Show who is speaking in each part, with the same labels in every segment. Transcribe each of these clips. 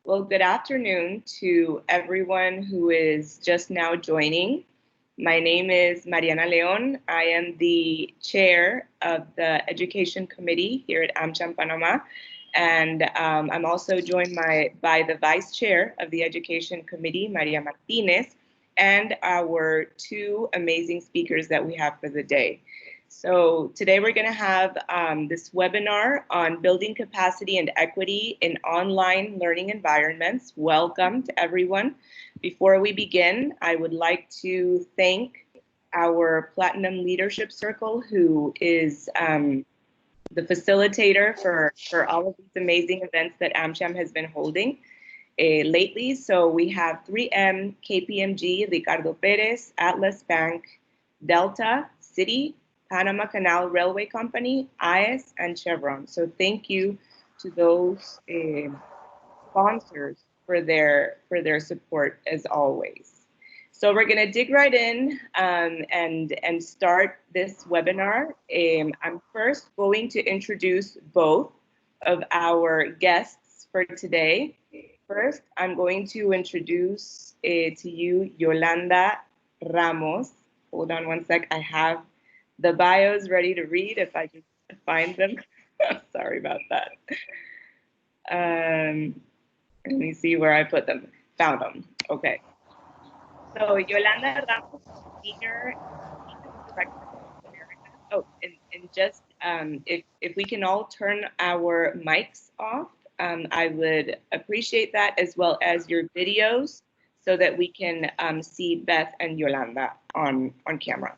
Speaker 1: Well, good afternoon to everyone who is just now joining. My name is Mariana Leon. I am the chair of the Education Committee here at AmCham Panama. And I'm also joined by the vice chair of the Education Committee, Maria Martinez, and our two amazing speakers that we have for the day. So today we're going to have this webinar on building capacity and equity in online learning environments. Welcome to everyone. Before we begin, I would like to thank our Platinum Leadership Circle, who is the facilitator for all of these amazing events that AmCham has been holding lately. So we have 3M, KPMG, Ricardo Perez, Atlas Bank, Delta, Citi, Panama Canal Railway Company, ISTE, and Chevron. So thank you to those sponsors for their support as always. So we're going to dig right in and start this webinar. I'm first going to introduce both of our guests for today. First, I'm going to introduce to you Yolanda Ramos. Hold on one sec. I have the bios ready to read if I just find them. Sorry about that. Let me see where I put them. Found them. Okay. So Yolanda Ramos, Senior Director of America. Oh, and just if we can all turn our mics off, I would appreciate that, as well as your videos, so that we can see Beth and Yolanda on camera.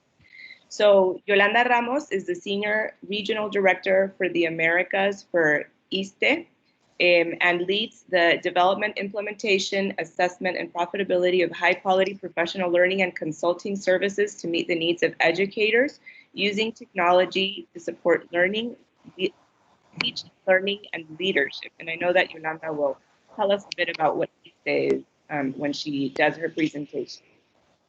Speaker 1: So Yolanda Ramos is the Senior Regional Director for the Americas for ISTE and leads the development, implementation, assessment, and profitability of high-quality professional learning and consulting services to meet the needs of educators using technology to support learning, teaching, learning, and leadership. And I know that Yolanda will tell us a bit about what ISTE is when she does her presentation.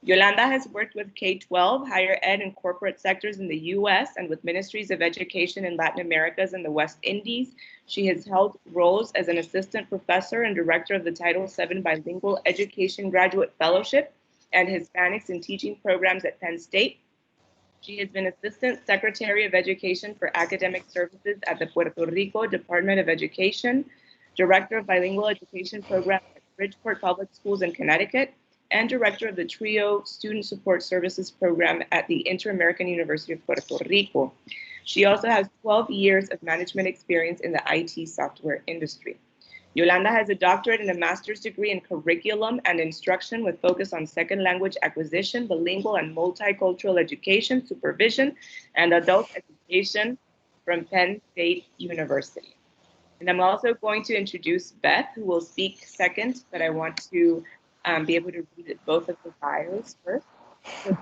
Speaker 1: Yolanda has worked with K-12, higher ed, and corporate sectors in the U.S. and with ministries of education in Latin Americas and the West Indies. She has held roles as an assistant professor and director of the Title VII Bilingual Education Graduate Fellowship and Hispanics in Teaching programs at Penn State. She has been Assistant Secretary of Education for Academic Services at the Puerto Rico Department of Education, Director of Bilingual Education Programs at Bridgeport Public Schools in Connecticut, and director of the TRIO Student Support Services Program at the Inter-American University of Puerto Rico. She also has 12 years of management experience in the IT software industry. Yolanda has a doctorate and a master's degree in curriculum and instruction with focus on second language acquisition, bilingual and multicultural education, supervision, and adult education from Penn State University. And I'm also going to introduce Beth, who will speak second, but I want to be able to read both of the bios first. So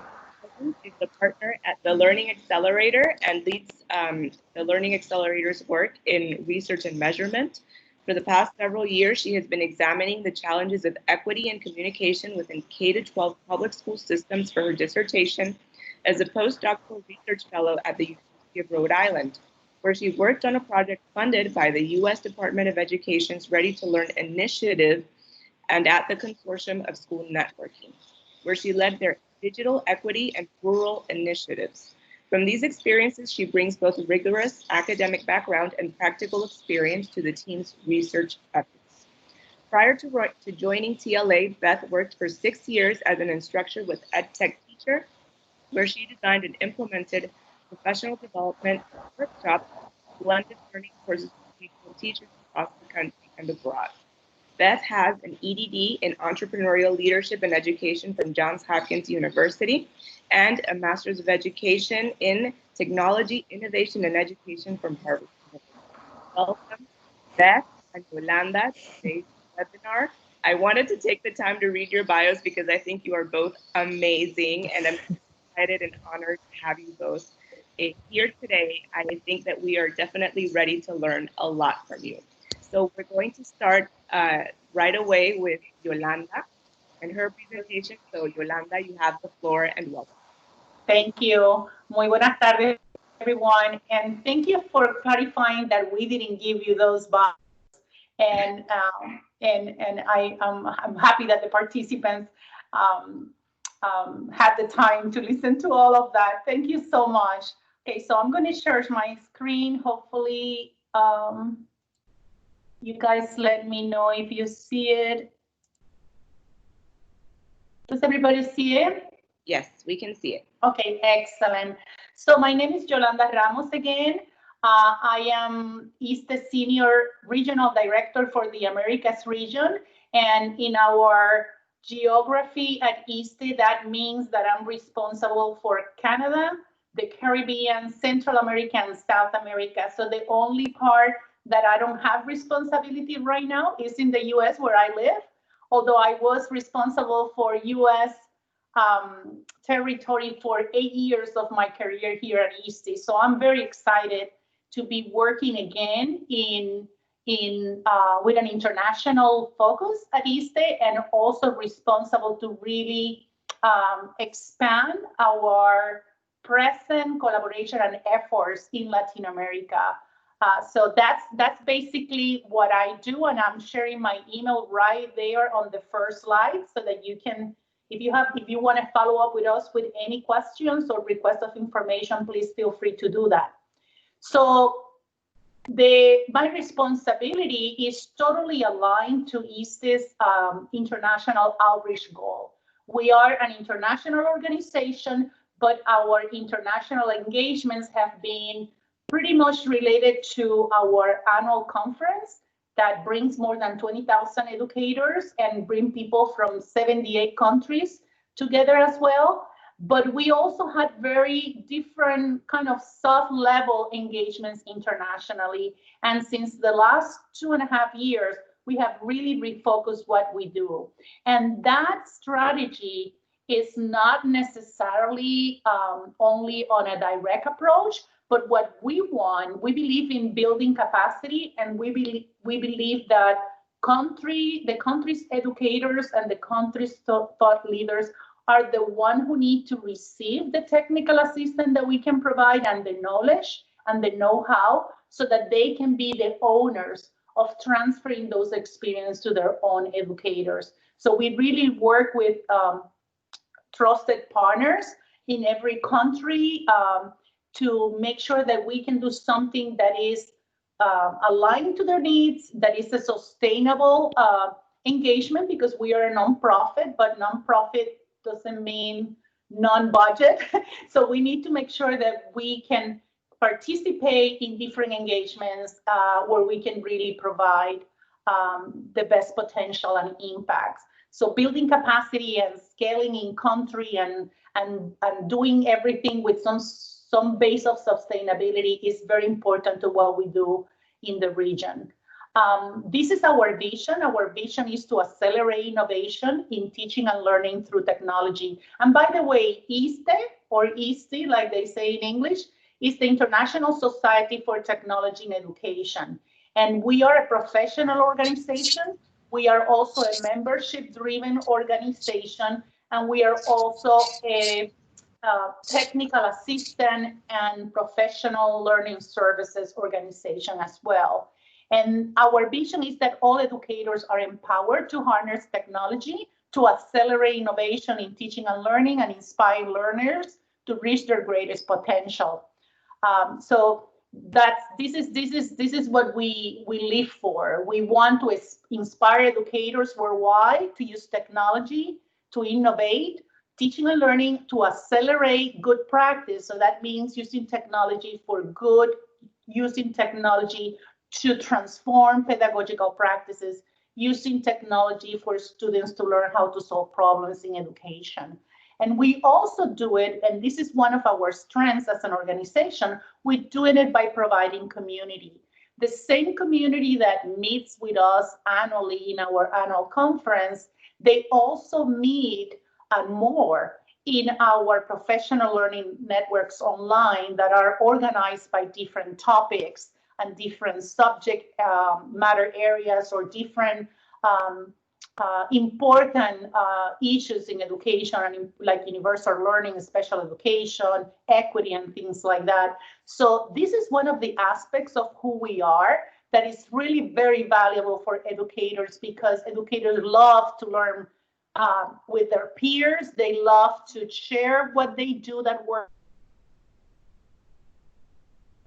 Speaker 1: is the partner at the Learning Accelerator and leads the Learning Accelerator's work in research and measurement. For the past several years, she has been examining the challenges of equity and communication within K-12 public school systems for her dissertation as a postdoctoral research fellow at the University of Rhode Island, where she worked on a project funded by the U.S. Department of Education's Ready to Learn initiative and at the Consortium of School Networking, where she led their digital equity and rural initiatives. From these experiences, she brings both a rigorous academic background and practical experience to the team's research efforts. Prior to joining TLA, Beth worked for 6 years as an instructor with EdTech teacher, where she designed and implemented professional development workshops, blended learning courses for teachers across the country and abroad. Beth has an EDD in Entrepreneurial Leadership and Education from Johns Hopkins University and a Master's of Education in Technology, Innovation, and Education from Harvard University. Welcome, Beth and Yolanda, to today's webinar. I wanted to take the time to read your bios because I think you are both amazing, and I'm excited and honored to have you both here today. I think that we are definitely ready to learn a lot from you. So we're going to start right away with Yolanda and her presentation. So Yolanda, you have the floor and welcome.
Speaker 2: Thank you. Muy buenas tardes, everyone. And thank you for clarifying that we didn't give you those bios. And and I'm happy that the participants had the time to listen to all of that. Thank you so much. Okay, so I'm going to share my screen. Hopefully, you guys let me know if you see it. Does everybody see it?
Speaker 1: Yes, we can see it.
Speaker 2: Okay, excellent. So my name is Yolanda Ramos again. I am ISTE Senior Regional Director for the Americas region. And in our geography at ISTE, that means that I'm responsible for Canada, the Caribbean, Central America, and South America. So the only part that I don't have responsibility right now is in the US where I live, although I was responsible for US territory for 8 years of my career here at ISTE. So I'm very excited to be working again with an international focus at ISTE, and also responsible to really expand our present collaboration and efforts in Latin America. So that's basically what I do, and I'm sharing my email right there on the first slide so that you can, if you want to follow up with us with any questions or request of information, please feel free to do that. So my responsibility is totally aligned to ISTE's international outreach goal. We are an international organization, but our international engagements have been pretty much related to our annual conference that brings more than 20,000 educators and bring people from 78 countries together as well. But we also had very different kind of soft level engagements internationally. And since the last 2.5 years, we have really refocused what we do. And that strategy is not necessarily only on a direct approach, but what we want, we believe in building capacity, and we believe that the country's educators and the country's thought leaders are the one who need to receive the technical assistance that we can provide, and the knowledge and the know-how, so that they can be the owners of transferring those experiences to their own educators. So we really work with trusted partners in every country to make sure that we can do something that is aligned to their needs, that is a sustainable engagement, because we are a nonprofit, but nonprofit doesn't mean non-budget. So we need to make sure that we can participate in different engagements where we can really provide the best potential and impacts. So building capacity and scaling in country and doing everything with some base of sustainability is very important to what we do in the region. This is our vision. Our vision is to accelerate innovation in teaching and learning through technology. And by the way, ISTE, or ISTE, like they say in English, is the International Society for Technology in Education. And we are a professional organization. We are also a membership-driven organization, and we are also a technical assistant and professional learning services organization as well. And our vision is that all educators are empowered to harness technology to accelerate innovation in teaching and learning, and inspire learners to reach their greatest potential. So this is what we live for. We want to inspire educators worldwide to use technology to innovate teaching and learning, to accelerate good practice. So that means using technology for good, using technology to transform pedagogical practices, using technology for students to learn how to solve problems in education. And we also do it, and this is one of our strengths as an organization, we're doing it by providing community. The same community that meets with us annually in our annual conference, they also meet and more in our professional learning networks online that are organized by different topics and different subject matter areas, or different important issues in education, and like universal learning, special education, equity, and things like that. So this is one of the aspects of who we are that is really very valuable for educators, because educators love to learn with their peers. They love to share what they do that works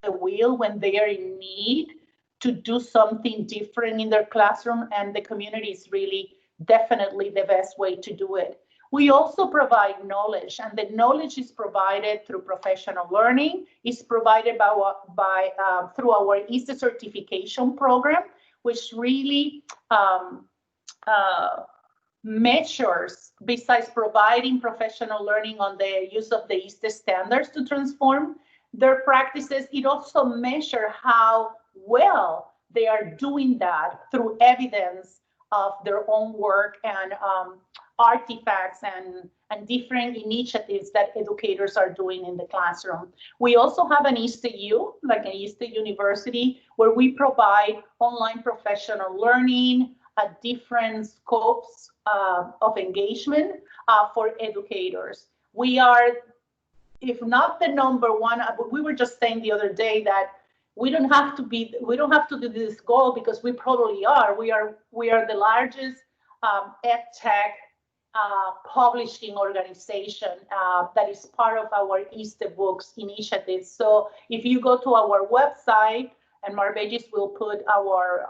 Speaker 2: the wheel when they are in need to do something different in their classroom, and the community is really definitely the best way to do it. We also provide knowledge, and the knowledge is provided through professional learning. It's provided through our ISTE certification program, which really measures, besides providing professional learning on the use of the ISTE standards to transform their practices, it also measures how well they are doing that through evidence of their own work and artifacts and different initiatives that educators are doing in the classroom. We also have an ISTE-U, like an ISTE University, where we provide online professional learning at different scopes of engagement for educators. We are, if not the number one, we were just saying the other day that we don't have to do this goal, because we probably are. We are the largest ed tech publishing organization that is part of our ISTE Books initiative. So if you go to our website, and Marbegis will put our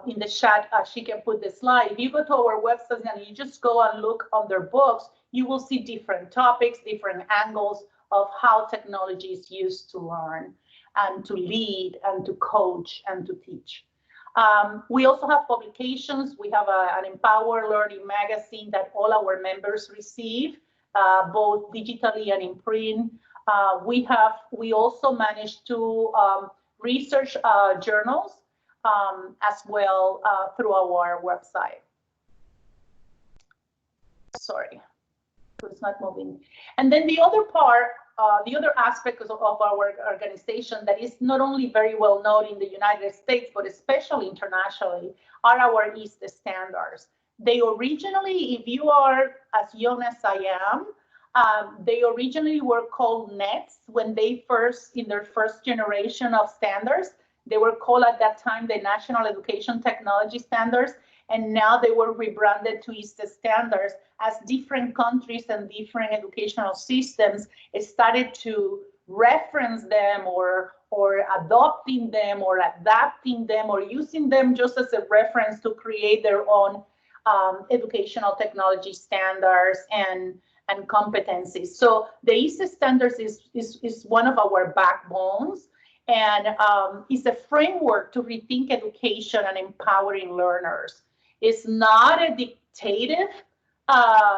Speaker 2: in the chat, she can put the slide. If you go to our website and you just go and look on their books, you will see different topics, different angles of how technology is used to learn and to lead and to coach and to teach. We also have publications. We have an Empower Learning magazine that all our members receive, both digitally and in print. We also manage to research journals as well through our website. Sorry, it's not moving. And then the other part, the other aspect of our organization that is not only very well known in the United States, but especially internationally, are our ISTE standards. They originally, if you are as young as I am, they originally were called NETs when they in their first generation of standards. They were called at that time the National Education Technology Standards, and now they were rebranded to ISTE standards as different countries and different educational systems started to reference them or adopting them or adapting them or using them just as a reference to create their own educational technology standards and competencies. So the ISTE standards is one of our backbones, and is a framework to rethink education and empowering learners. It's not a dictative,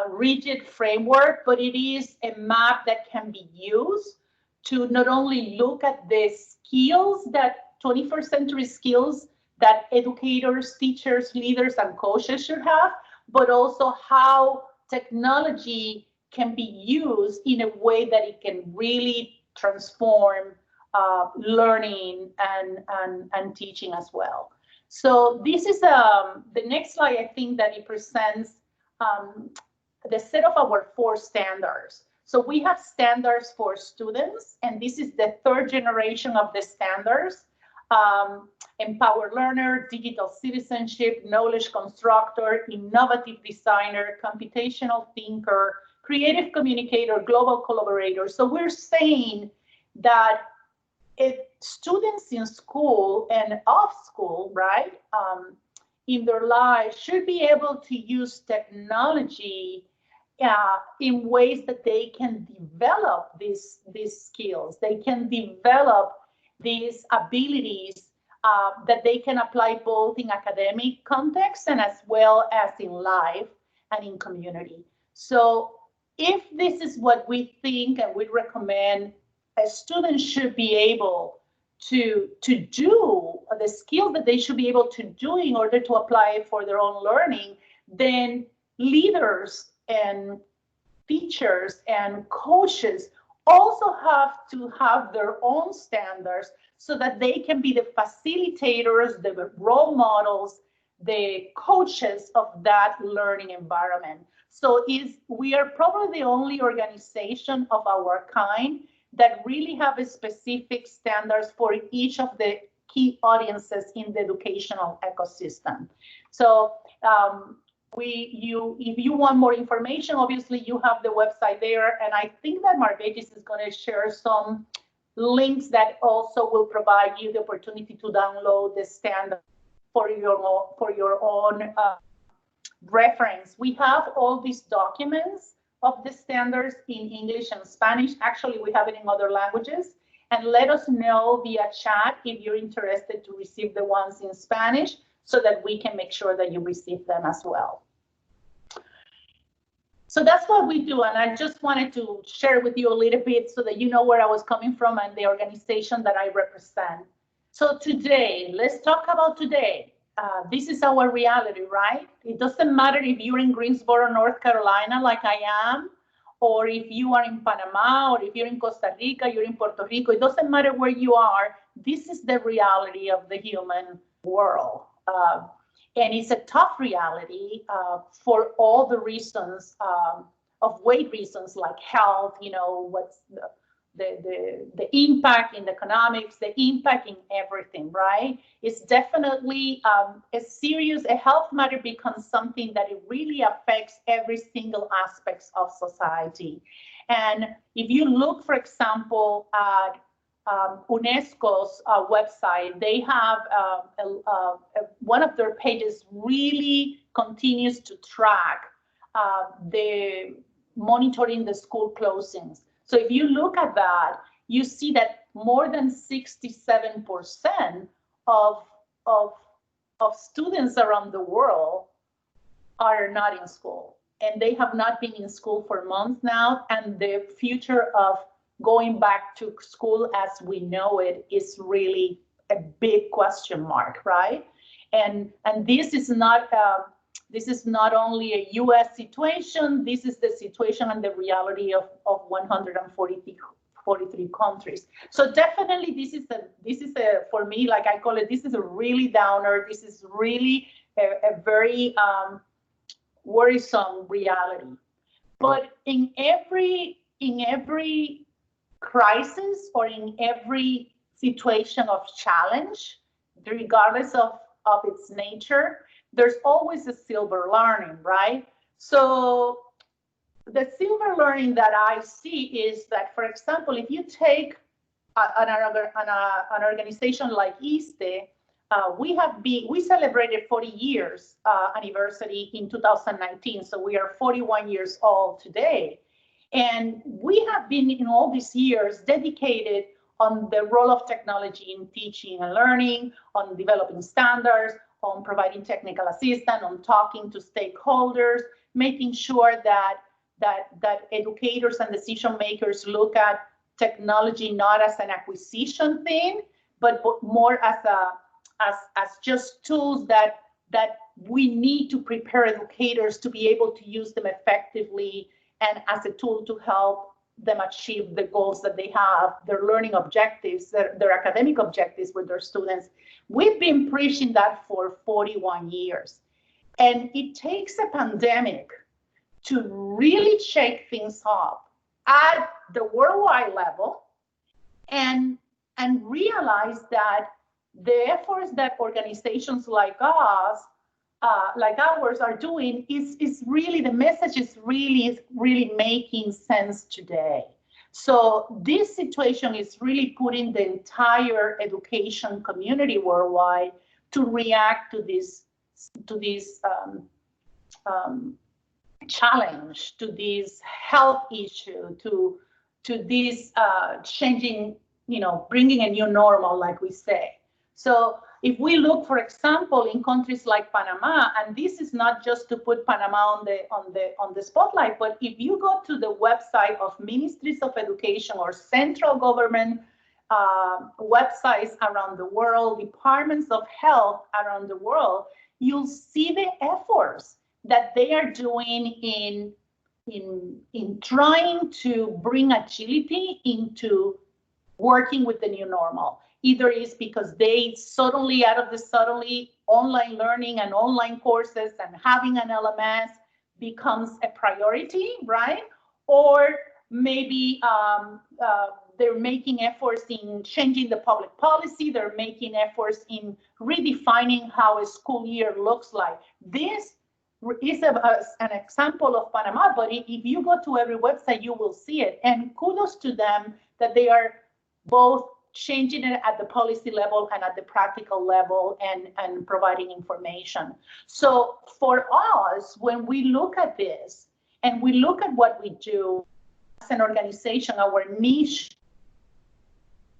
Speaker 2: rigid framework, but it is a map that can be used to not only look at the skills, that 21st century skills that educators, teachers, leaders, and coaches should have, but also how technology can be used in a way that it can really transform learning and teaching as well. So this is the next slide. I think that it presents the set of our 4 standards. So we have standards for students, and this is the 3rd generation of the standards. Empower learner, digital citizenship, knowledge constructor, innovative designer, computational thinker, creative communicator, global collaborator. So we're saying that students in school and off school, right, in their lives should be able to use technology in ways that they can develop these skills. They can develop these abilities that they can apply both in academic context and as well as in life and in community. So if this is what we think and we recommend a student should be able to do, the skills that they should be able to do in order to apply for their own learning, then leaders and teachers and coaches also have to have their own standards so that they can be the facilitators, the role models, the coaches of that learning environment. So we are probably the only organization of our kind that really have a specific standards for each of the key audiences in the educational ecosystem. So if you want more information, obviously you have the website there, and I think that Marvetis is going to share some links that also will provide you the opportunity to download the standard for your own reference. We have all these documents of the standards in English and Spanish. Actually, we have it in other languages. And let us know via chat if you're interested to receive the ones in Spanish, so that we can make sure that you receive them as well. So that's what we do, and I just wanted to share with you a little bit so that you know where I was coming from and the organization that I represent. So today, let's talk about today. This is our reality, right? It doesn't matter if you're in Greensboro, North Carolina, like I am, or if you are in Panama, or if you're in Costa Rica, you're in Puerto Rico. It doesn't matter where you are. This is the reality of the human world. And it's a tough reality for all the reasons of weight reasons, like health, you know, what's the impact in the economics, the impact in everything, right? It's definitely a health matter becomes something that it really affects every single aspect of society. And if you look, for example, at UNESCO's website, they have one of their pages really continues to track the monitoring the school closings. So if you look at that, you see that more than 67% of students around the world are not in school, and they have not been in school for months now, and the future of going back to school as we know it is really a big question mark, right? And this is not only a U.S. situation. This is the situation and the reality of 143 countries. So definitely, this is a for me, like I call it, this is a really downer. This is really a very worrisome reality. But in every crisis or in every situation of challenge, regardless of its nature, there's always a silver lining, right? So the silver lining that I see is that, for example, if you take an organization like ISTE, we celebrated 40 years anniversary in 2019, so we are 41 years old today. And we have been in all these years dedicated on the role of technology in teaching and learning, on developing standards, on providing technical assistance, on talking to stakeholders, making sure that educators and decision makers look at technology not as an acquisition thing, but more as just tools that we need to prepare educators to be able to use them effectively, and as a tool to help them achieve the goals that they have, their learning objectives, their academic objectives with their students. We've been preaching that for 41 years. And it takes a pandemic to really shake things up at the worldwide level and realize that the efforts that organizations like us, like ours, are doing is really, the message is really making sense today. So this situation is really putting the entire education community worldwide to react to this challenge, to this health issue, to this changing, bringing a new normal, like we say. So if we look, for example, in countries like Panama, and this is not just to put Panama on the spotlight, but if you go to the website of ministries of education or central government websites around the world, departments of health around the world, you'll see the efforts that they are doing in trying to bring agility into working with the new normal. Either is because they suddenly, online learning and online courses and having an LMS becomes a priority, right? Or maybe they're making efforts in changing the public policy. They're making efforts in redefining how a school year looks like. This is an example of Panama, but if you go to every website, you will see it. And kudos to them that they are both changing it at the policy level and at the practical level and providing information. So for us, when we look at this and we look at what we do as an organization, our niche,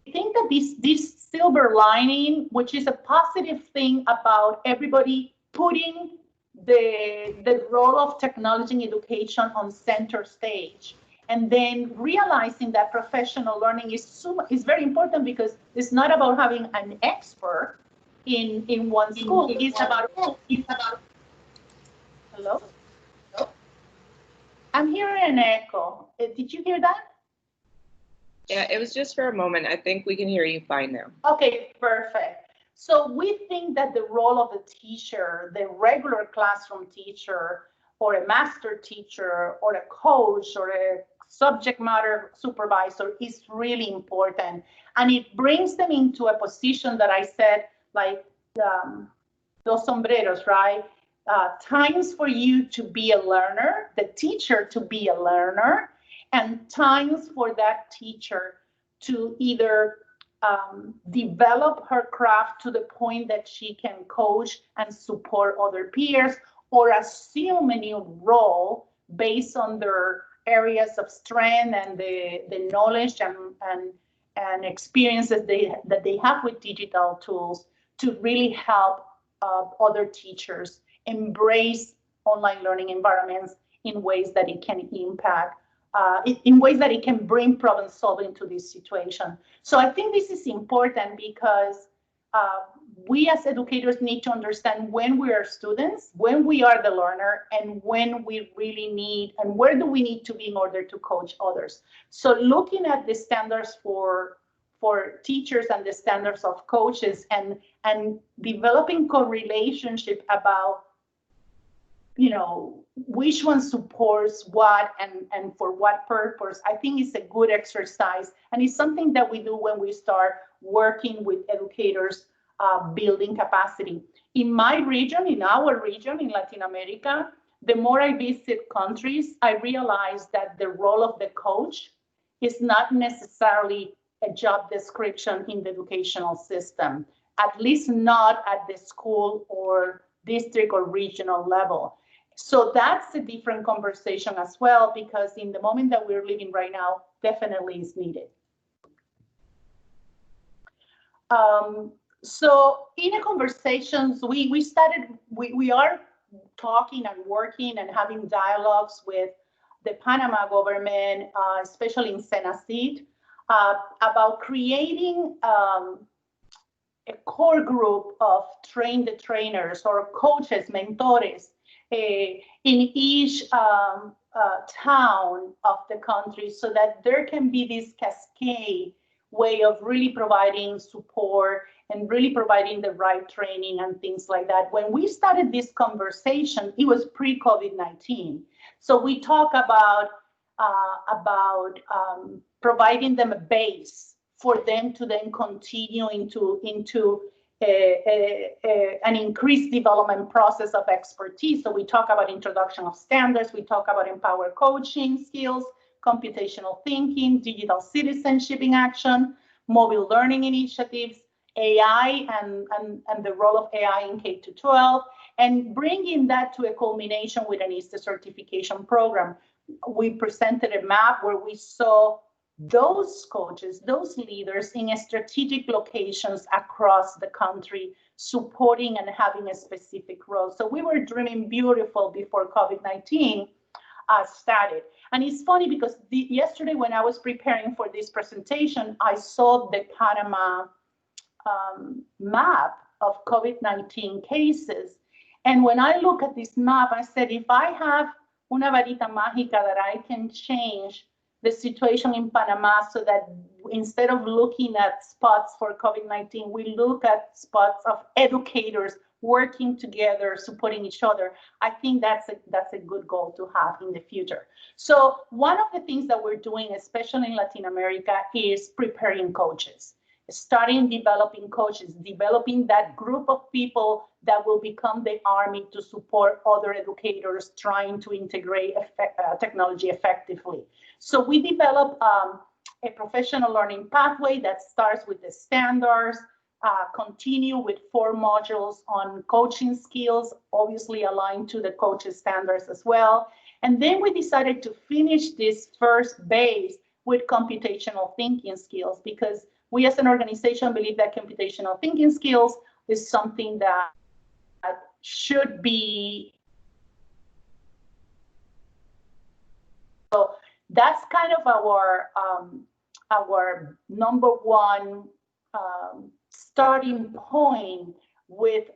Speaker 2: I think that this silver lining, which is a positive thing about everybody putting the role of technology in education on center stage, and then realizing that professional learning is very important, because it's not about having an expert in one school. It's about hello? I'm hearing an echo. Did you hear that?
Speaker 1: Yeah, it was just for a moment. I think we can hear you fine now.
Speaker 2: Okay, perfect. So we think that the role of the teacher, the regular classroom teacher, or a master teacher, or a coach, or a subject matter supervisor is really important. And it brings them into a position that I said, like those sombreros, right? Times for you to be a learner, the teacher to be a learner, and times for that teacher to either develop her craft to the point that she can coach and support other peers, or assume a new role based on their areas of strength and the knowledge and experiences that they have with digital tools, to really help other teachers embrace online learning environments in ways that it can impact, in ways that it can bring problem solving to this situation. So I think this is important, because we as educators need to understand when we are students, when we are the learner, and when we really need, and where do we need to be in order to coach others. So looking at the standards for teachers and the standards of coaches, and developing correlationship about, you know, which one supports what and for what purpose, I think is a good exercise. And it's something that we do when we start working with educators, building capacity. In my region, in our region, in Latin America, the more I visit countries, I realize that the role of the coach is not necessarily a job description in the educational system, at least not at the school or district or regional level. So that's a different conversation as well, because in the moment that we're living right now, definitely is needed. So in the conversations, we are talking and working and having dialogues with the Panama government, especially in Senacid, about creating a core group of train the trainers or coaches, mentores, in each town of the country, so that there can be this cascade way of really providing support and really providing the right training and things like that. When we started this conversation, it was pre-COVID-19. So we talk about providing them a base for them to then continue into an increased development process of expertise. So we talk about introduction of standards, we talk about empowered coaching skills, computational thinking, digital citizenship in action, mobile learning initiatives, AI and the role of AI in K-12, and bringing that to a culmination with an ISTE certification program. We presented a map where we saw those coaches, those leaders in strategic locations across the country, supporting and having a specific role. So we were dreaming beautiful before COVID-19 started. And it's funny because yesterday when I was preparing for this presentation, I saw the Panama map of COVID-19 cases. And when I look at this map, I said, if I have una varita mágica that I can change the situation in Panama so that instead of looking at spots for COVID-19, we look at spots of educators working together, supporting each other. I think that's a good goal to have in the future. So one of the things that we're doing, especially in Latin America, is preparing coaches, starting developing coaches, developing that group of people that will become the army to support other educators trying to integrate technology effectively. So we develop a professional learning pathway that starts with the standards, continue with 4 modules on coaching skills, obviously aligned to the coaches' standards as well. And then we decided to finish this first base with computational thinking skills, because we as an organization believe that computational thinking skills is something that should be. So that's kind of our number one starting point with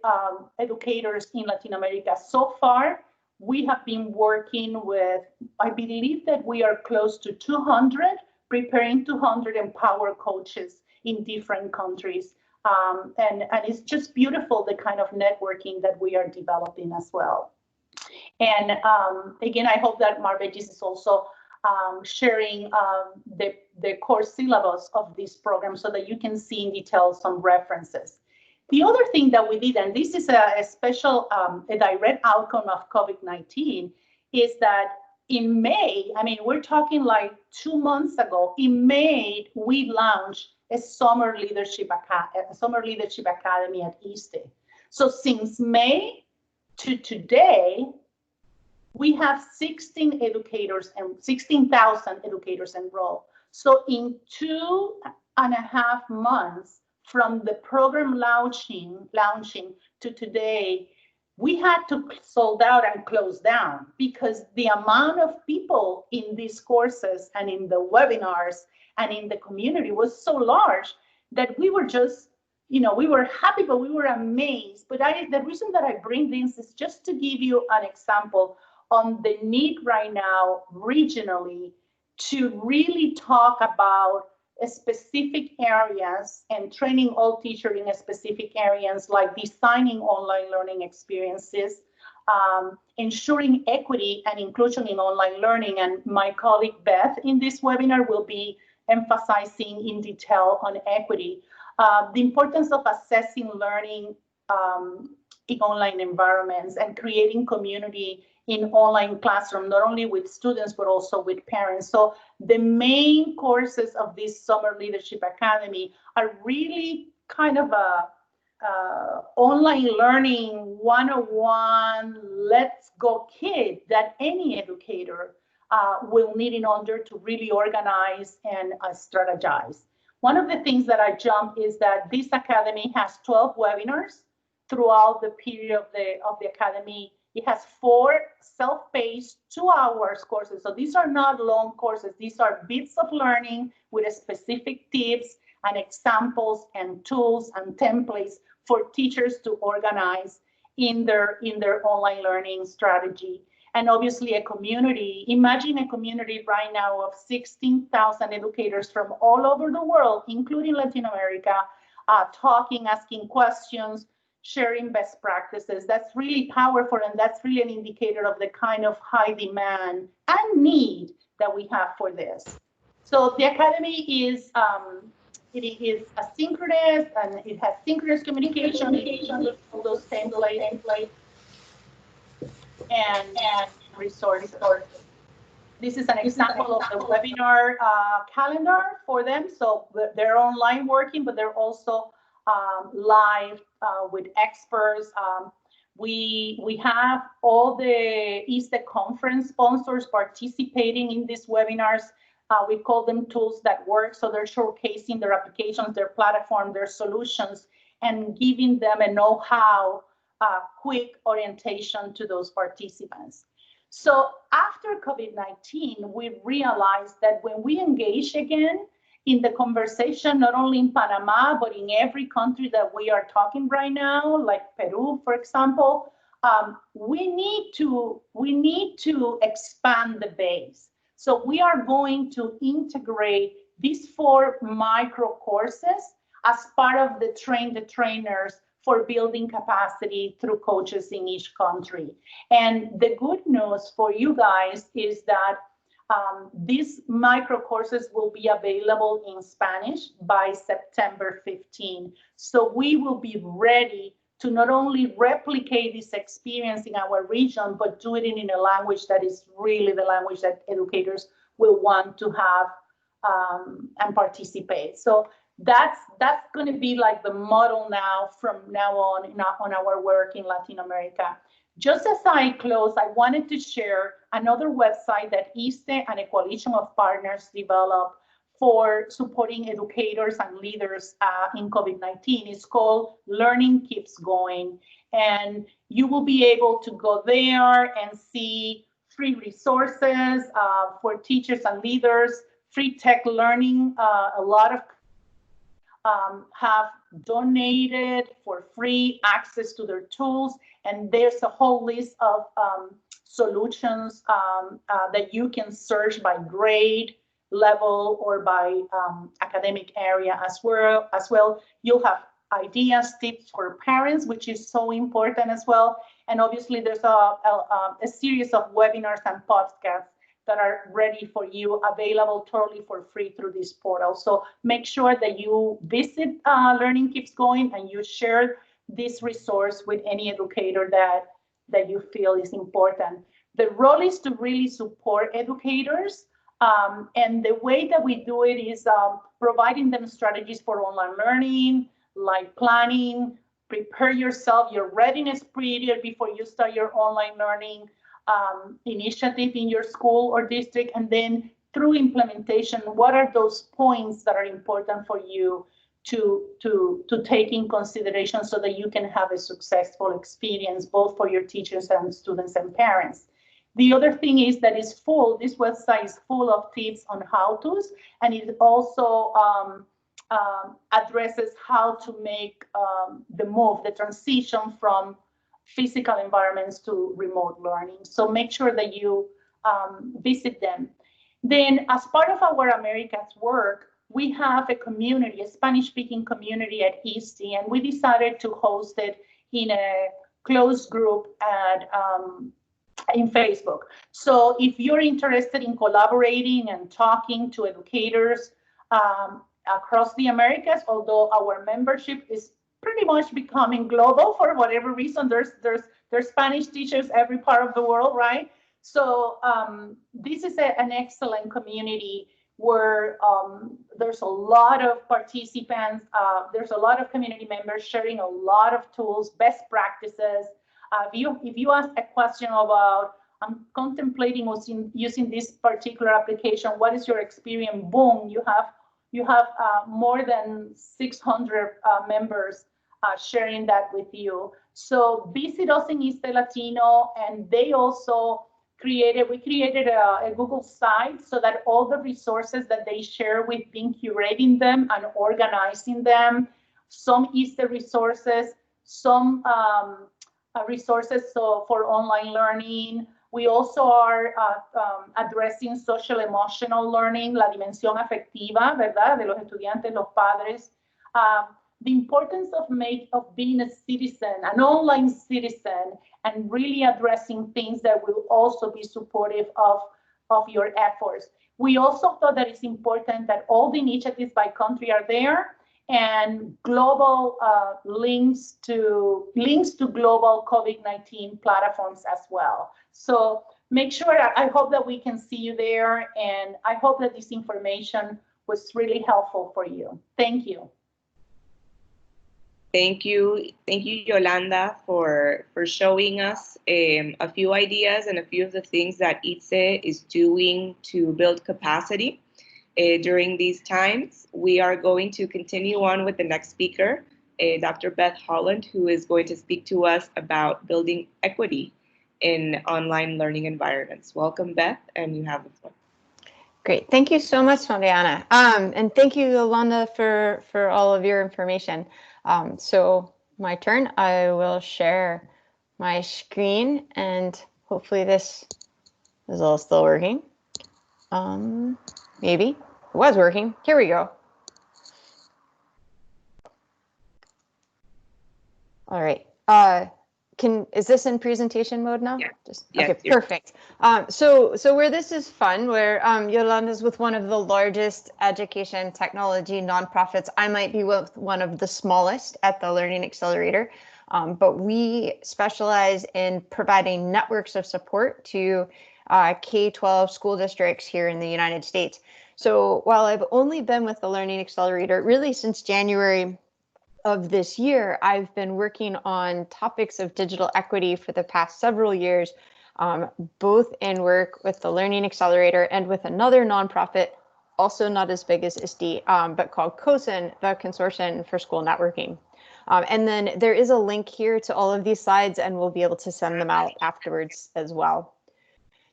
Speaker 2: educators in Latin America. So far, we have been working with, I believe that we are close to 200, preparing 200 empower coaches in different countries. And it's just beautiful, the kind of networking that we are developing as well. And again, I hope that Marbegis is also sharing the core syllabus of this program so that you can see in detail some references. The other thing that we did, and this is a special, a direct outcome of COVID-19, is that in May, I mean, we're talking like 2 months ago, in May, we launched a summer leadership academy at ISTE. So since May to today, we have 16 educators and 16,000 educators enrolled. So in 2.5 months from the program launching to today, we had to sold out and close down because the amount of people in these courses and in the webinars and in the community was so large that we were just, we were happy, but we were amazed. But the reason that I bring this is just to give you an example on the need right now regionally to really talk about specific areas and training all teachers in specific areas like designing online learning experiences, ensuring equity and inclusion in online learning. And my colleague Beth in this webinar will be emphasizing in detail on equity. The importance of assessing learning in online environments and creating community in online classroom, not only with students, but also with parents. So the main courses of this Summer Leadership Academy are really kind of a online learning 101, let's go kid that any educator will need in order to really organize and strategize. One of the things that I jumped is that this academy has 12 webinars throughout the period of the academy. It has 4 self-paced 2-hour courses. So these are not long courses. These are bits of learning with specific tips and examples and tools and templates for teachers to organize in their online learning strategy. And obviously a community. Imagine a community right now of 16,000 educators from all over the world, including Latin America, talking, asking questions, sharing best practices. That's really powerful, and that's really an indicator of the kind of high demand and need that we have for this. So the academy is it is asynchronous, and it has synchronous communication with all those templates and resources. This is an example of the webinar calendar for them. So they're online working, but they're also live with experts. We have all the ISTE conference sponsors participating in these webinars. We call them tools that work. So they're showcasing their applications, their platform, their solutions, and giving them a know-how, quick orientation to those participants. So after COVID-19, we realized that when we engage again in the conversation, not only in Panama, but in every country that we are talking right now, like Peru, for example, we need to expand the base. So we are going to integrate these 4 micro courses as part of the Train the Trainers for building capacity through coaches in each country. And the good news for you guys is that these micro courses will be available in Spanish by September 15. So we will be ready to not only replicate this experience in our region, but do it in a language that is really the language that educators will want to have and participate. So that's going to be like the model now from now on our work in Latin America. Just as I close, I wanted to share another website that ISTE and a coalition of partners developed for supporting educators and leaders in COVID-19. It's called Learning Keeps Going. And you will be able to go there and see free resources for teachers and leaders, free tech learning. A lot of have donated for free access to their tools, and there's a whole list of solutions that you can search by grade level or by academic area as well. You'll have ideas, tips for parents, which is so important as well. And obviously there's a series of webinars and podcasts that are ready for you, available totally for free through this portal. So make sure that you visit Learning Keeps Going and you share this resource with any educator that you feel is important. The role is to really support educators. And the way that we do it is providing them strategies for online learning, like planning, prepare yourself, your readiness period before you start your online learning initiative in your school or district, and then through implementation, what are those points that are important for you to take in consideration so that you can have a successful experience both for your teachers and students and parents. The other thing is that this website is full of tips on how-tos, and it also addresses how to make the transition from physical environments to remote learning. So make sure that you visit them. Then as part of our Americas work, we have a community, a Spanish-speaking community at ISTE, and we decided to host it in a closed group in Facebook. So if you're interested in collaborating and talking to educators across the Americas, although our membership is pretty much becoming global for whatever reason, there's Spanish teachers every part of the world, right? So this is an excellent community where there's a lot of participants, there's a lot of community members sharing a lot of tools, best practices. If you ask a question about, I'm contemplating using this particular application, what is your experience? Boom, you have more than 600 members sharing that with you. So visit us in ISTE Latino, and they also we created a Google site so that all the resources that they share, we've been curating them and organizing them. Some ISTE resources, some resources for online learning. We also are addressing social emotional learning, la dimensión afectiva, ¿verdad? De los estudiantes, los padres. The importance of being a citizen, an online citizen, and really addressing things that will also be supportive of your efforts. We also thought that it's important that all the initiatives by country are there, and global links to global COVID-19 platforms as well. So make sure, I hope that we can see you there, and I hope that this information was really helpful for you. Thank you.
Speaker 1: Thank you, Yolanda, for showing us a few ideas and a few of the things that ISTE is doing to build capacity during these times. We are going to continue on with the next speaker, Dr. Beth Holland, who is going to speak to us about building equity in online learning environments. Welcome, Beth, and you have the floor.
Speaker 3: Great. Thank you so much, Mariana. And thank you, Yolanda, for all of your information. So my turn, I will share my screen, and hopefully this is all still working. Maybe it was working. Here we go. All right. Is this in presentation mode now?
Speaker 1: Yeah.
Speaker 3: Just,
Speaker 1: Yes,
Speaker 3: okay, perfect. So where this is fun, where Yolanda is with one of the largest education technology nonprofits. I might be with one of the smallest at the Learning Accelerator, but we specialize in providing networks of support to K-12 school districts here in the United States. So while I've only been with the Learning Accelerator really since January of this year, I've been working on topics of digital equity for the past several years, both in work with the Learning Accelerator and with another nonprofit, also not as big as ISTE, but called COSIN, the Consortium for School Networking. And then there is a link here to all of these slides, and we'll be able to send them out afterwards as well.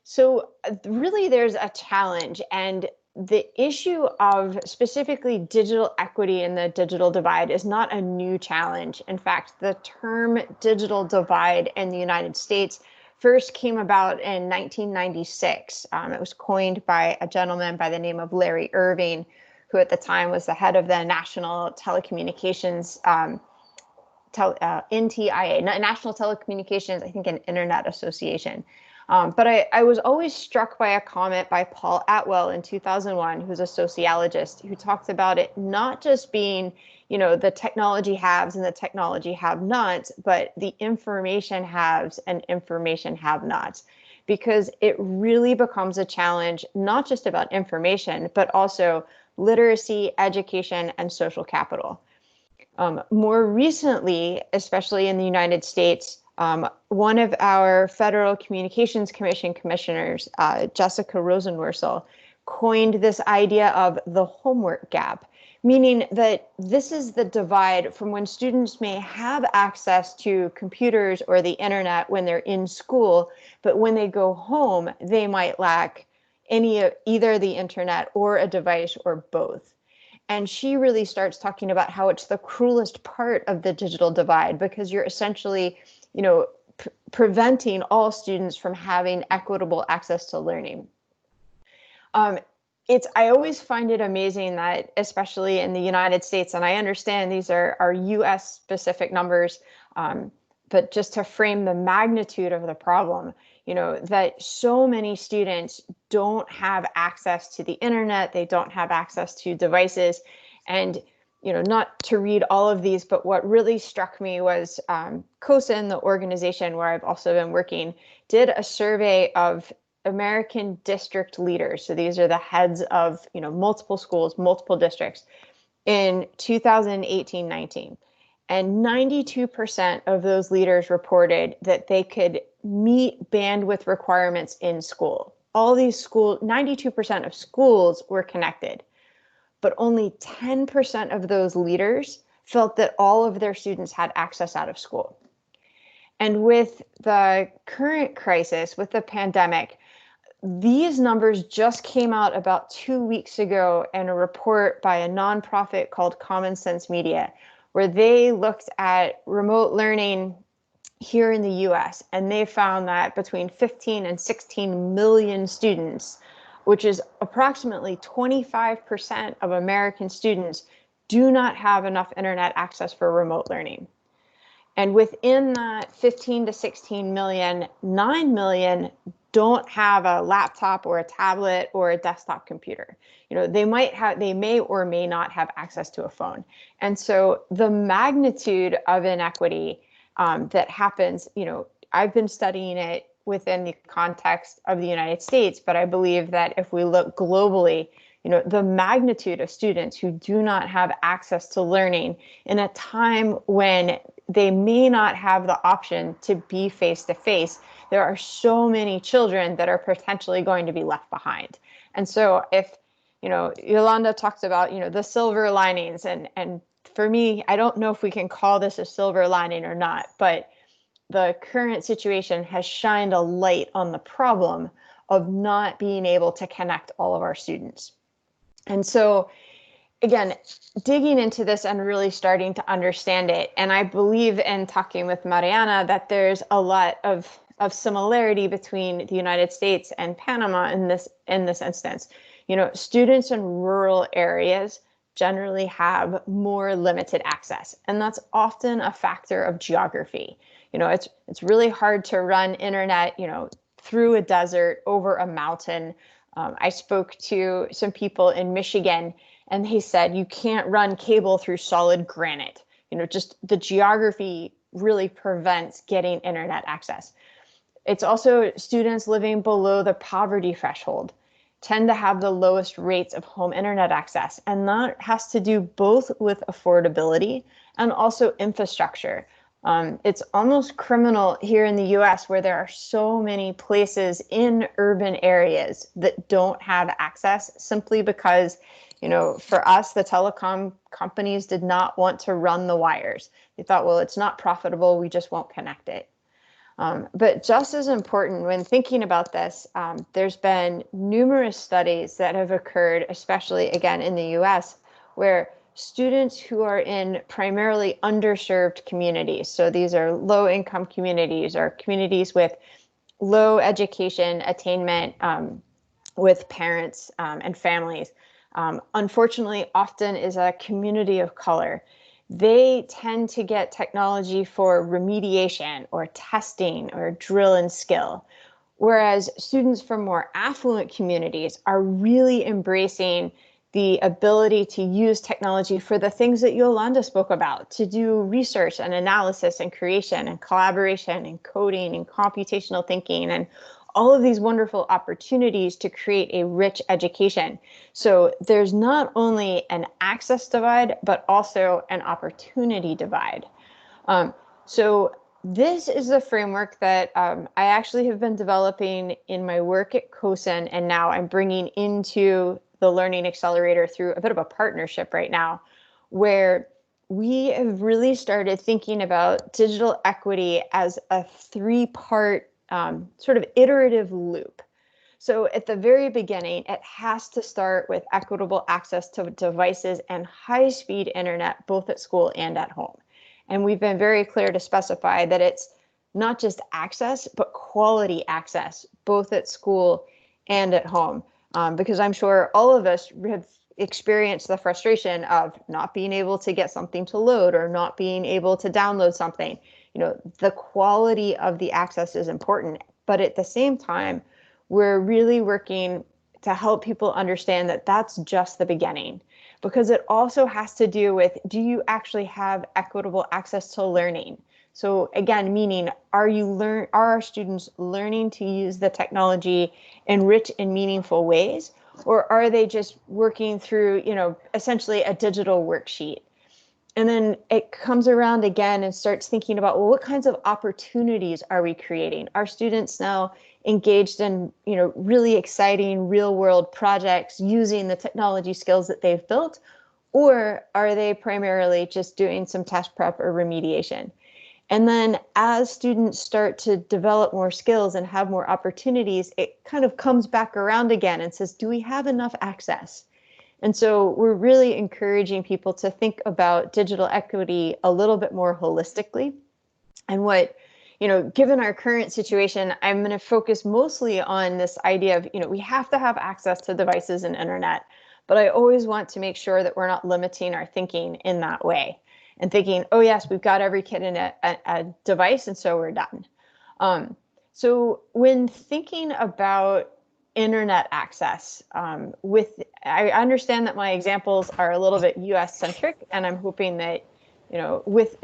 Speaker 3: So really there's a challenge, and the issue of specifically digital equity and the digital divide is not a new challenge. In fact, the term digital divide in the United States first came about in 1996. It was coined by a gentleman by the name of Larry Irving, who at the time was the head of the National Telecommunications, NTIA, National Telecommunications, I think, an Internet Association. But I was always struck by a comment by Paul Atwell in 2001, who's a sociologist, who talked about it not just being, the technology haves and the technology have-nots, but the information haves and information have-nots, because it really becomes a challenge, not just about information, but also literacy, education, and social capital. More recently, especially in the United States, one of our Federal Communications Commission commissioners, Jessica Rosenworcel, coined this idea of the homework gap, meaning that this is the divide from when students may have access to computers or the internet when they're in school, but when they go home, they might lack either the internet or a device or both. And she really starts talking about how it's the cruelest part of the digital divide, because you're essentially, preventing all students from having equitable access to learning. I always find it amazing that, especially in the United States, and I understand these are US specific numbers, but just to frame the magnitude of the problem, that so many students don't have access to the internet, they don't have access to devices. And, not to read all of these, but what really struck me was COSIN, the organization where I've also been working, did a survey of American district leaders. So these are the heads of, multiple schools, multiple districts in 2018-19. And 92% of those leaders reported that they could meet bandwidth requirements in school. All these 92% of schools were connected, but only 10% of those leaders felt that all of their students had access out of school. And with the current crisis, with the pandemic, these numbers just came out about 2 weeks ago in a report by a nonprofit called Common Sense Media, where they looked at remote learning here in the US, and they found that between 15 and 16 million students, which is approximately 25% of American students, do not have enough internet access for remote learning. And within that 15 to 16 million, 9 million don't have a laptop or a tablet or a desktop computer. They may or may not have access to a phone. And so the magnitude of inequity that happens, I've been studying it within the context of the United States, but I believe that if we look globally, the magnitude of students who do not have access to learning in a time when they may not have the option to be face-to-face, there are so many children that are potentially going to be left behind. And so if, Yolanda talks about, the silver linings, and for me, I don't know if we can call this a silver lining or not, but the current situation has shined a light on the problem of not being able to connect all of our students. And so, again, digging into this and really starting to understand it, and I believe in talking with Mariana that there's a lot of similarity between the United States and Panama in this instance. Students in rural areas generally have more limited access. And that's often a factor of geography. It's really hard to run internet, through a desert, over a mountain. I spoke to some people in Michigan, and they said you can't run cable through solid granite. Just the geography really prevents getting internet access. It's also students living below the poverty threshold tend to have the lowest rates of home internet access. And that has to do both with affordability and also infrastructure. It's almost criminal here in the US where there are so many places in urban areas that don't have access simply because, for us, the telecom companies did not want to run the wires. They thought, well, it's not profitable, we just won't connect it. But just as important when thinking about this, there's been numerous studies that have occurred, especially again in the US, where students who are in primarily underserved communities, so these are low income communities or communities with low education attainment with parents and families, unfortunately often is a community of color. They tend to get technology for remediation or testing or drill and skill, whereas students from more affluent communities are really embracing the ability to use technology for the things that Yolanda spoke about, to do research and analysis and creation and collaboration and coding and computational thinking and all of these wonderful opportunities to create a rich education. So there's not only an access divide, but also an opportunity divide. So this is the framework that I actually have been developing in my work at COSN, and now I'm bringing into the Learning Accelerator through a bit of a partnership right now, where we have really started thinking about digital equity as a three-part sort of iterative loop. So at the very beginning, it has to start with equitable access to devices and high-speed internet, both at school and at home. And we've been very clear to specify that it's not just access, but quality access, both at school and at home. Because I'm sure all of us have experienced the frustration of not being able to get something to load or not being able to download something. The quality of the access is important, but at the same time, we're really working to help people understand that that's just the beginning, because it also has to do with, do you actually have equitable access to learning? So again, meaning, are our students learning to use the technology in rich and meaningful ways, or are they just working through, essentially a digital worksheet? And then it comes around again and starts thinking about, well, what kinds of opportunities are we creating? Are students now engaged in, really exciting real world projects using the technology skills that they've built? Or are they primarily just doing some test prep or remediation? And then as students start to develop more skills and have more opportunities, it kind of comes back around again and says, do we have enough access? And so we're really encouraging people to think about digital equity a little bit more holistically. And what, given our current situation, I'm going to focus mostly on this idea of, we have to have access to devices and internet, but I always want to make sure that we're not limiting our thinking in that way and thinking, oh yes, we've got every kid in a device, and so we're done. So when thinking about internet access, I understand that my examples are a little bit US centric, and I'm hoping that,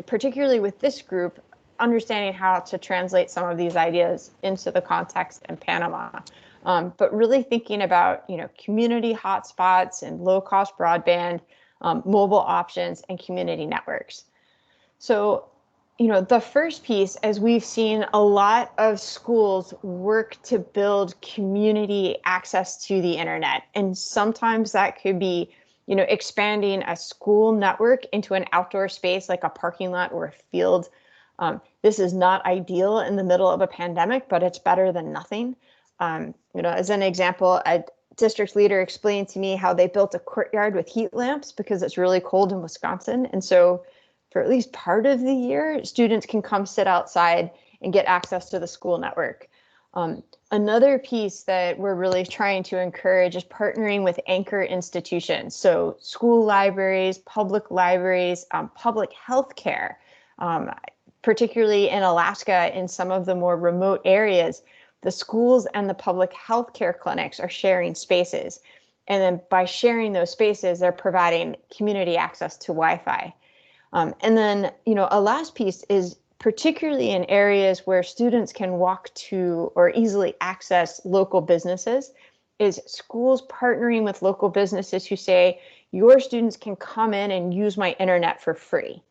Speaker 3: particularly with this group, understanding how to translate some of these ideas into the context in Panama. But really thinking about, community hotspots and low cost broadband, mobile options, and community networks. So, the first piece, as we've seen a lot of schools work to build community access to the internet. And sometimes that could be, expanding a school network into an outdoor space like a parking lot or a field. This is not ideal in the middle of a pandemic, but it's better than nothing. As an example, a district leader explained to me how they built a courtyard with heat lamps because it's really cold in Wisconsin. And so for at least part of the year, students can come sit outside and get access to the school network. Another piece that we're really trying to encourage is partnering with anchor institutions. So school libraries, public health care, particularly in Alaska, in some of the more remote areas, the schools and the public health care clinics are sharing spaces. And then by sharing those spaces, they're providing community access to Wi-Fi. And then, a last piece is particularly in areas where students can walk to or easily access local businesses, is schools partnering with local businesses who say, your students can come in and use my internet for free.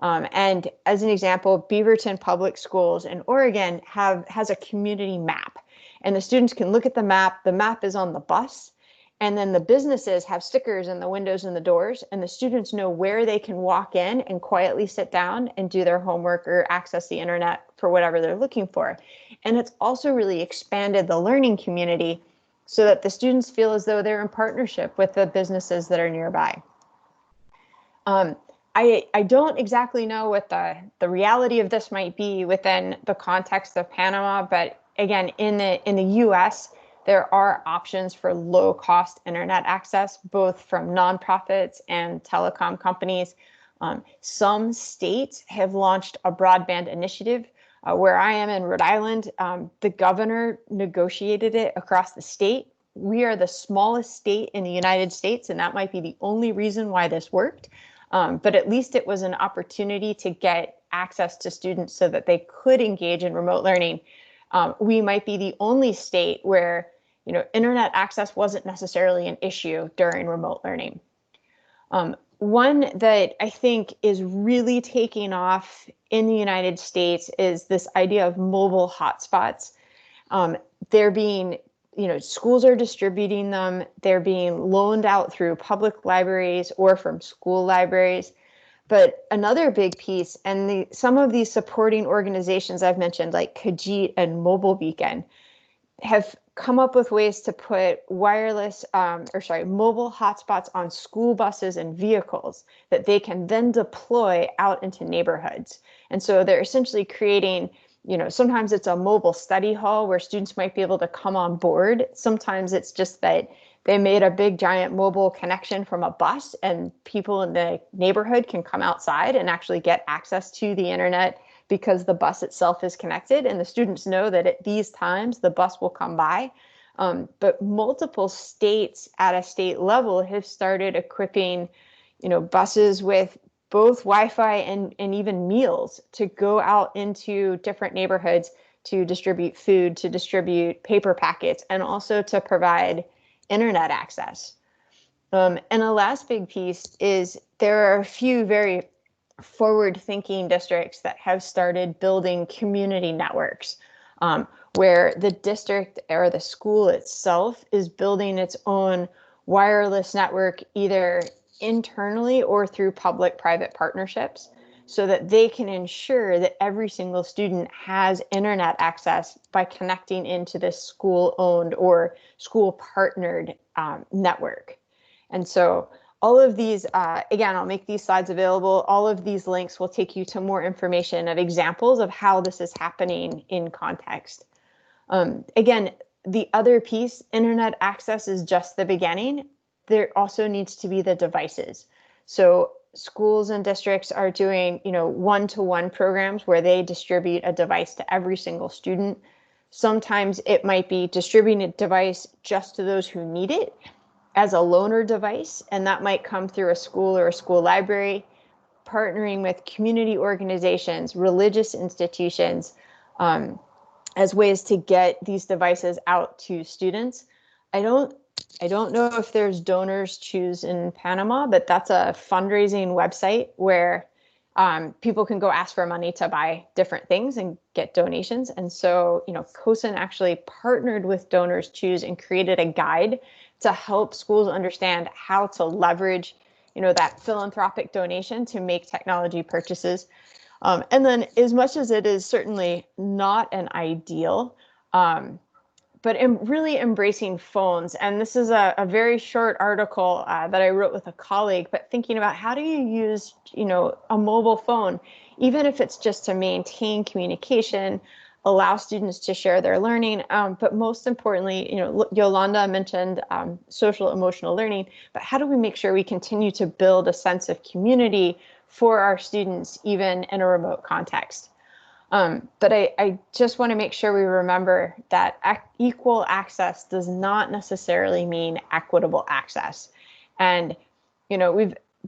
Speaker 3: And as an example, Beaverton Public Schools in Oregon has a community map, and the students can look at the map. The map is on the bus, and then the businesses have stickers in the windows and the doors, and the students know where they can walk in and quietly sit down and do their homework or access the internet for whatever they're looking for. And it's also really expanded the learning community so that the students feel as though they're in partnership with the businesses that are nearby. I don't exactly know what the reality of this might be within the context of Panama, but again, in the US, there are options for low-cost internet access, both from nonprofits and telecom companies. Some states have launched a broadband initiative. Where I am in Rhode Island, the governor negotiated it across the state. We are the smallest state in the United States, and that might be the only reason why this worked. But at least it was an opportunity to get access to students so that they could engage in remote learning. We might be the only state where internet access wasn't necessarily an issue during remote learning. One that I think is really taking off in the United States is this idea of mobile hotspots. They're being, schools are distributing them. They're being loaned out through public libraries or from school libraries. But another big piece, and some of these supporting organizations I've mentioned, like Khajiit and Mobile Beacon, have come up with ways to put mobile hotspots on school buses and vehicles that they can then deploy out into neighborhoods. And so they're essentially creating, sometimes it's a mobile study hall where students might be able to come on board. Sometimes it's just that they made a big giant mobile connection from a bus, and people in the neighborhood can come outside and actually get access to the internet because the bus itself is connected, and the students know that at these times the bus will come by. But multiple states at a state level have started equipping, buses with both Wi-Fi and even meals to go out into different neighborhoods to distribute food, to distribute paper packets, and also to provide internet access. And the last big piece is there are a few very forward-thinking districts that have started building community networks, where the district or the school itself is building its own wireless network, either internally or through public-private partnerships, so that they can ensure that every single student has internet access by connecting into this school-owned or school-partnered network. And so all of these, again, I'll make these slides available. All of these links will take you to more information of examples of how this is happening in context. Again, the other piece, internet access is just the beginning. There also needs to be the devices. So schools and districts are doing, one-to-one programs where they distribute a device to every single student. Sometimes it might be distributing a device just to those who need it as a loaner device, and that might come through a school or a school library, partnering with community organizations, religious institutions, as ways to get these devices out to students. I don't know if there's Donors Choose in Panama, but that's a fundraising website where people can go ask for money to buy different things and get donations. And so, COSIN actually partnered with Donors Choose and created a guide to help schools understand how to leverage, that philanthropic donation to make technology purchases. And then, as much as it is certainly not an ideal, but really embracing phones. And this is a very short article that I wrote with a colleague, but thinking about how do you use, a mobile phone, even if it's just to maintain communication, allow students to share their learning. But most importantly, Yolanda mentioned social emotional learning, but how do we make sure we continue to build a sense of community for our students, even in a remote context? But I just want to make sure we remember that equal access does not necessarily mean equitable access. And,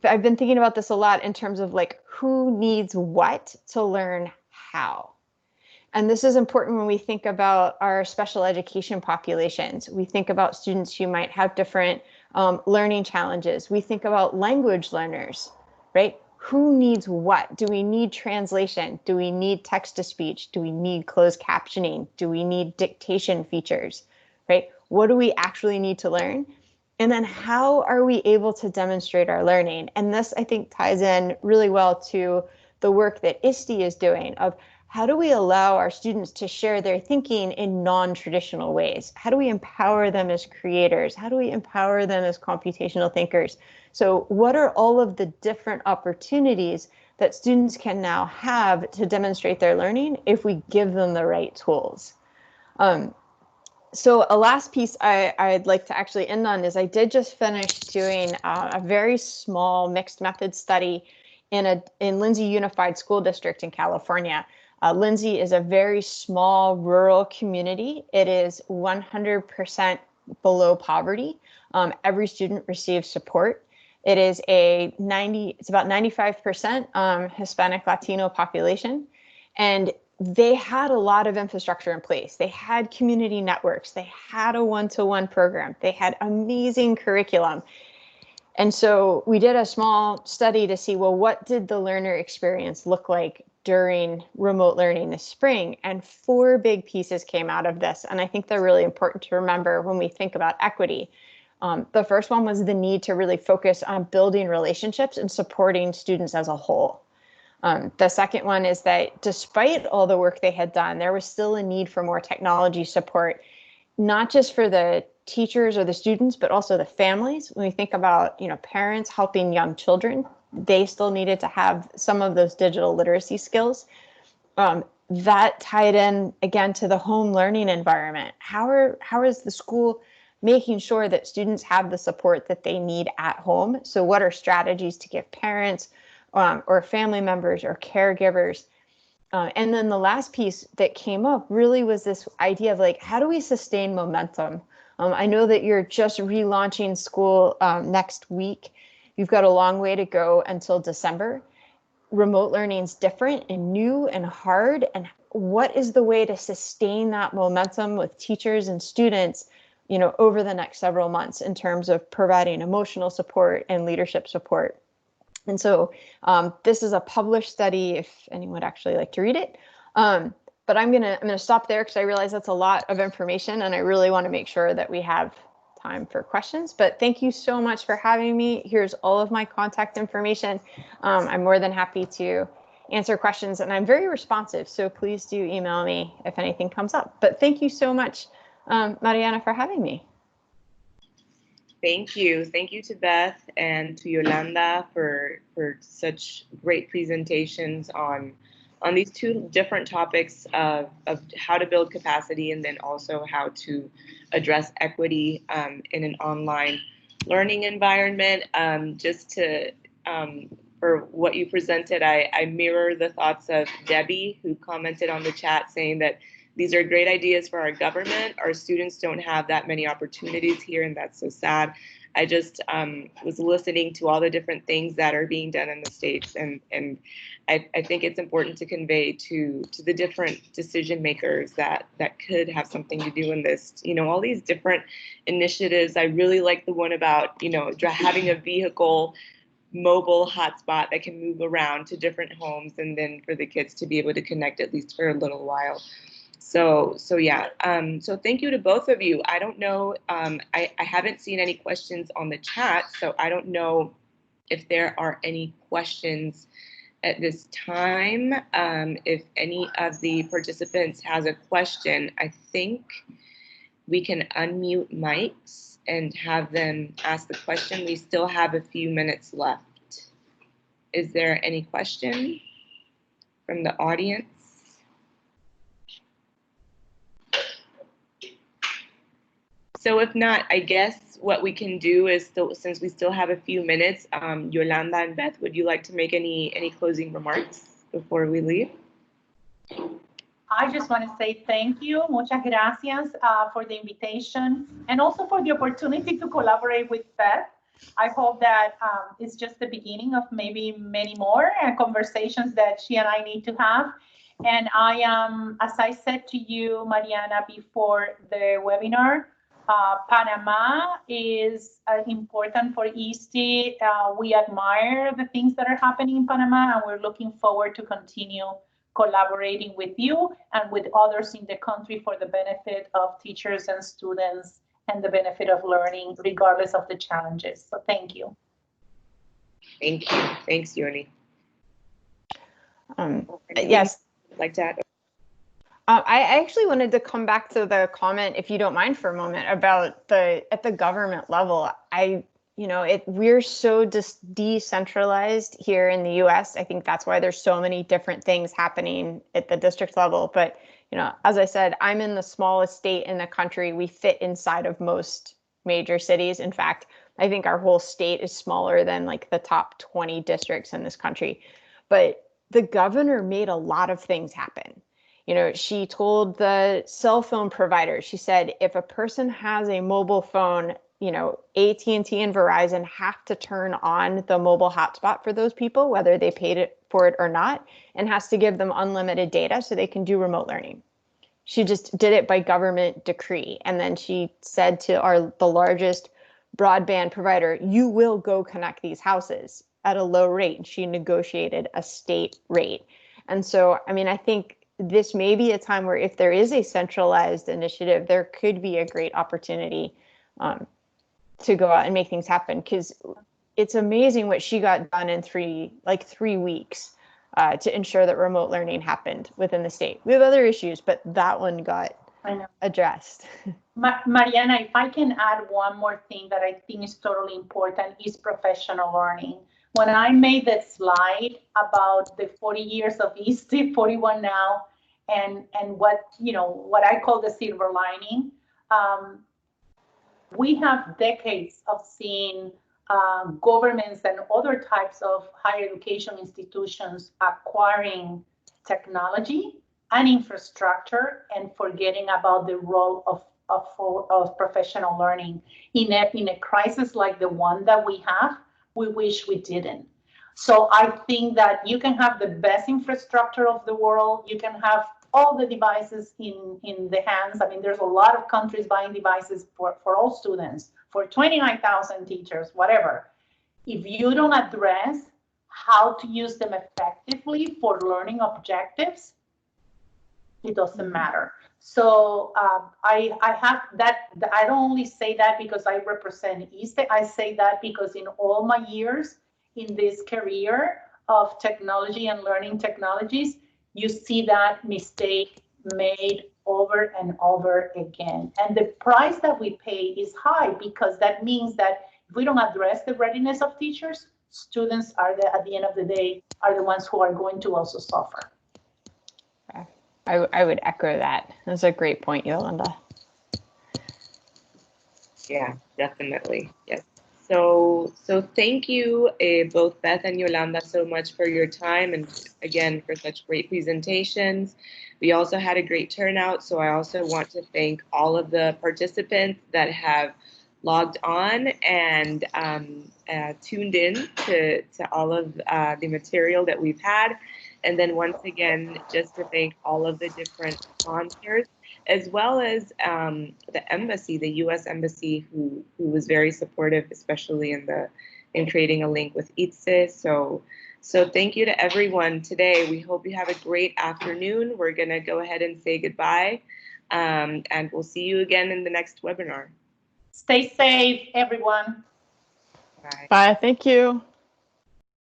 Speaker 3: I've been thinking about this a lot in terms of like who needs what to learn how. And this is important when we think about our special education populations. We think about students who might have different learning challenges. We think about language learners, right? Who needs what? Do we need translation? Do we need text to speech? Do we need closed captioning? Do we need dictation features, right? What do we actually need to learn? And then how are we able to demonstrate our learning? And this, I think, ties in really well to the work that ISTE is doing of how do we allow our students to share their thinking in non-traditional ways? How do we empower them as creators? How do we empower them as computational thinkers? So what are all of the different opportunities that students can now have to demonstrate their learning if we give them the right tools? So a last piece I'd like to actually end on is I did just finish doing a very small mixed method study in Lindsay Unified School District in California. Lindsay is a very small rural community. It is 100% below poverty. Every student receives support. It is it's about 95% Hispanic Latino population. And they had a lot of infrastructure in place. They had community networks. They had a one-to-one program. They had amazing curriculum. And so we did a small study to see, well, what did the learner experience look like during remote learning this spring? And 4 big pieces came out of this. And I think they're really important to remember when we think about equity. The first one was the need to really focus on building relationships and supporting students as a whole. The second one is that despite all the work they had done, there was still a need for more technology support, not just for the teachers or the students, but also the families. When we think about, parents helping young children, they still needed to have some of those digital literacy skills. That tied in again to the home learning environment. How is the school making sure that students have the support that they need at home? So what are strategies to give parents or family members or caregivers? And then the last piece that came up really was this idea of like, how do we sustain momentum? I know that you're just relaunching school next week. You've got a long way to go until December. Remote learning is different and new and hard. And what is the way to sustain that momentum with teachers and students, over the next several months in terms of providing emotional support and leadership support? And so this is a published study if anyone would actually like to read it. But I'm gonna stop there because I realize that's a lot of information and I really want to make sure that we have time for questions. But thank you so much for having me. Here's all of my contact information. I'm more than happy to answer questions and I'm very responsive. So please do email me if anything comes up. But thank you so much, Mariana, for having me.
Speaker 1: Thank you. Thank you to Beth and to Yolanda for such great presentations on these 2 different topics of how to build capacity and then also how to address equity in an online learning environment. For what you presented, I mirror the thoughts of Debbie, who commented on the chat saying that these are great ideas for our government. Our students don't have that many opportunities here, and that's so sad. I just was listening to all the different things that are being done in the States, and I think it's important to convey to the different decision makers that could have something to do in this. All these different initiatives. I really like the one about, having a vehicle mobile hotspot that can move around to different homes and then for the kids to be able to connect at least for a little while. So yeah, so thank you to both of you. I don't know, I haven't seen any questions on the chat, so I don't know if there are any questions at this time. If any of the participants has a question, I think we can unmute mics and have them ask the question. We still have a few minutes left. Is there any question from the audience? So if not, I guess what we can do is, since we still have a few minutes, Yolanda and Beth, would you like to make any closing remarks before we leave?
Speaker 2: I just want to say thank you, muchas gracias for the invitation and also for the opportunity to collaborate with Beth. I hope that it's just the beginning of maybe many more conversations that she and I need to have. And I am, as I said to you, Mariana, before the webinar, Panama is important for ISTE. We admire the things that are happening in Panama, and we're looking forward to continue collaborating with you and with others in the country for the benefit of teachers and students and the benefit of learning, regardless of the challenges. So thank you.
Speaker 1: Thank you. Thanks, Yoni.
Speaker 3: Yes.
Speaker 1: Like that.
Speaker 3: I actually wanted to come back to the comment, if you don't mind, for a moment about at the government level. We're so decentralized here in the U.S. I think that's why there's so many different things happening at the district level. But, as I said, I'm in the smallest state in the country. We fit inside of most major cities. In fact, I think our whole state is smaller than like the top 20 districts in this country. But the governor made a lot of things happen. She told the cell phone providers, she said, if a person has a mobile phone, AT&T and Verizon have to turn on the mobile hotspot for those people, whether they paid for it or not, and has to give them unlimited data so they can do remote learning. She just did it by government decree. And then she said to the largest broadband provider, you will go connect these houses at a low rate. And she negotiated a state rate. And so, I think this may be a time where if there is a centralized initiative, there could be a great opportunity to go out and make things happen, because it's amazing what she got done in 3 weeks to ensure that remote learning happened within the state. We have other issues, but that one got addressed.
Speaker 2: Mariana, if I can add one more thing that I think is totally important, is professional learning. When I made that slide about the 40 years of ISTE, 41 now, and what I call the silver lining, we have decades of seeing governments and other types of higher education institutions acquiring technology and infrastructure and forgetting about the role of professional learning. In a crisis like the one that we have, we wish we didn't. So I think that you can have the best infrastructure of the world, you can have all the devices in the hands. There's a lot of countries buying devices for all students, for 29,000 teachers, whatever. If you don't address how to use them effectively for learning objectives, it doesn't matter. So I have that. I don't only say that because I represent ISTE. I say that because in all my years in this career of technology and learning technologies, you see that mistake made over and over again. And the price that we pay is high, because that means that if we don't address the readiness of teachers, students are at the end of the day, are the ones who are going to also suffer.
Speaker 3: I would echo that. That's a great point, Yolanda.
Speaker 1: Yeah, definitely. Yes. So thank you, both Beth and Yolanda, so much for your time, and again, for such great presentations. We also had a great turnout, so I also want to thank all of the participants that have logged on and tuned in to all of the material that we've had. And then once again, just to thank all of the different sponsors, as well as the embassy, the U.S. Embassy, who was very supportive, especially in creating a link with ISTE. So thank you to everyone today. We hope you have a great afternoon. We're going to go ahead and say goodbye, and we'll see you again in the next webinar.
Speaker 2: Stay safe, everyone.
Speaker 1: Bye.
Speaker 3: Bye. Thank you.